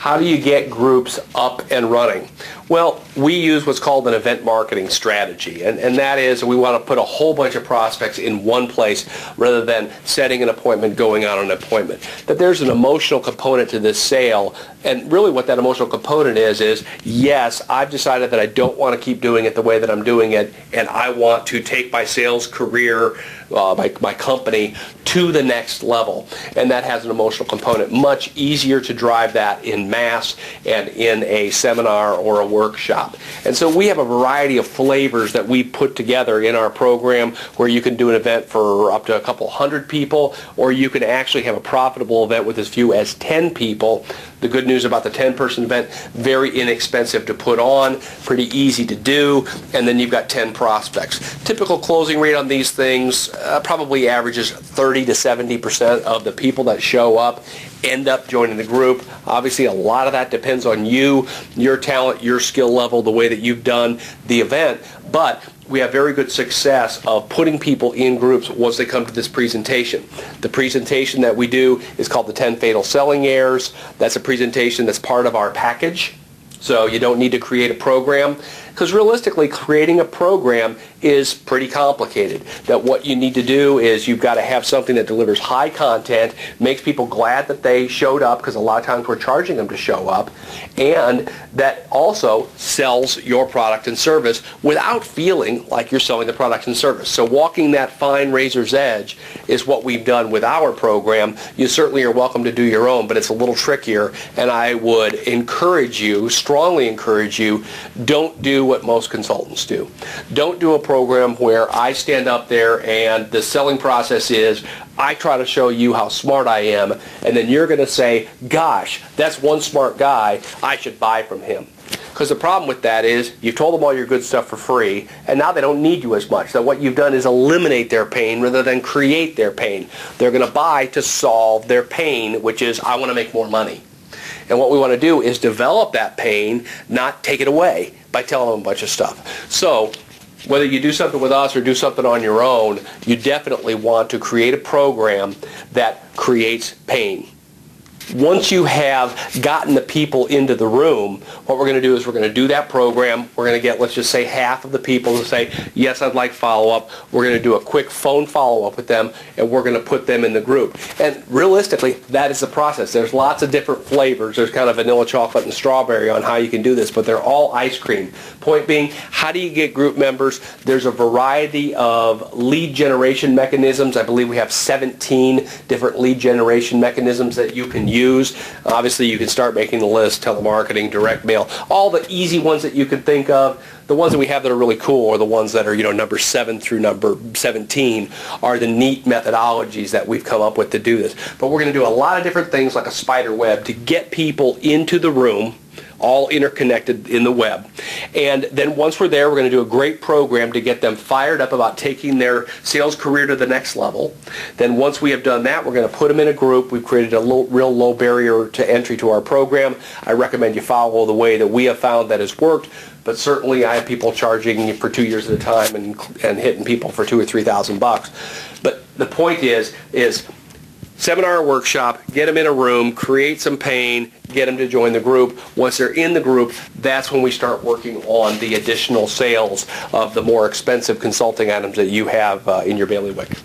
How do you get groups up and running? Well, we use what's called an event marketing strategy, and that is we want to put a whole bunch of prospects in one place rather than setting an appointment, going on an appointment. That there's an emotional component to this sale, and really what that emotional component is yes, I've decided that I don't want to keep doing it the way that I'm doing it, and I want to take my sales career, my company, to the next level, and that has an emotional component. Much easier to drive that in mass and in a seminar or a workshop. And so we have a variety of flavors that we put together in our program where you can do an event for up to a couple hundred people, or you can actually have a profitable event with as few as 10 people. The good news about the 10-person event, very inexpensive to put on, pretty easy to do, and then you've got 10 prospects. Typical closing rate on these things probably averages 30 to 70% of the people that show up end up joining the group. Obviously, a lot of that depends on you, your talent, your skill level, the way that you've done the event, but we have very good success of putting people in groups once they come to this presentation. The presentation that we do is called the 10 Fatal Selling Errors. That's a presentation that's part of our package. So you don't need to create a program, because realistically creating a program is pretty complicated. That what you need to do is you've got to have something that delivers high content, makes people glad that they showed up, because a lot of times we're charging them to show up, and that also sells your product and service without feeling like you're selling the product and service. So walking that fine razor's edge is what we've done with our program. You certainly are welcome to do your own, but it's a little trickier, and I would encourage you, strongly encourage you, don't do what most consultants do. Don't do a program where I stand up there and the selling process is I try to show you how smart I am, and then you're going to say, gosh, that's one smart guy, I should buy from him. Because the problem with that is you've told them all your good stuff for free, and now they don't need you as much. So what you've done is eliminate their pain rather than create their pain. They're going to buy to solve their pain, which is I want to make more money. And what we want to do is develop that pain, not take it away by telling them a bunch of stuff. So whether you do something with us or do something on your own, you definitely want to create a program that creates pain. Once you have gotten the people into the room, what we're going to do is we're going to do that program. We're going to get, let's just say, half of the people to say, yes, I'd like follow-up. We're going to do a quick phone follow-up with them, and we're going to put them in the group. And realistically, that is the process. There's lots of different flavors. There's kind of vanilla chocolate and strawberry on how you can do this, but they're all ice cream. Point being, how do you get group members? There's a variety of lead generation mechanisms. I believe we have 17 different lead generation mechanisms that you can use. Obviously, you can start making the list, telemarketing, direct mail, all the easy ones that you can think of. The ones that we have that are really cool are the ones that are, number 7 through number 17 are the neat methodologies that we've come up with to do this. But we're going to do a lot of different things like a spider web to get people into the room, all interconnected in the web. And then once we're there, we're going to do a great program to get them fired up about taking their sales career to the next level. Then once we have done that, we're going to put them in a group. We've created a real low barrier to entry to our program. I recommend you follow the way that we have found that has worked. But certainly I have people charging for 2 years at a time and hitting people for $2,000 or $3,000. But the point is seminar or workshop, get them in a room, create some pain, get them to join the group. Once they're in the group, that's when we start working on the additional sales of the more expensive consulting items that you have in your bailiwick.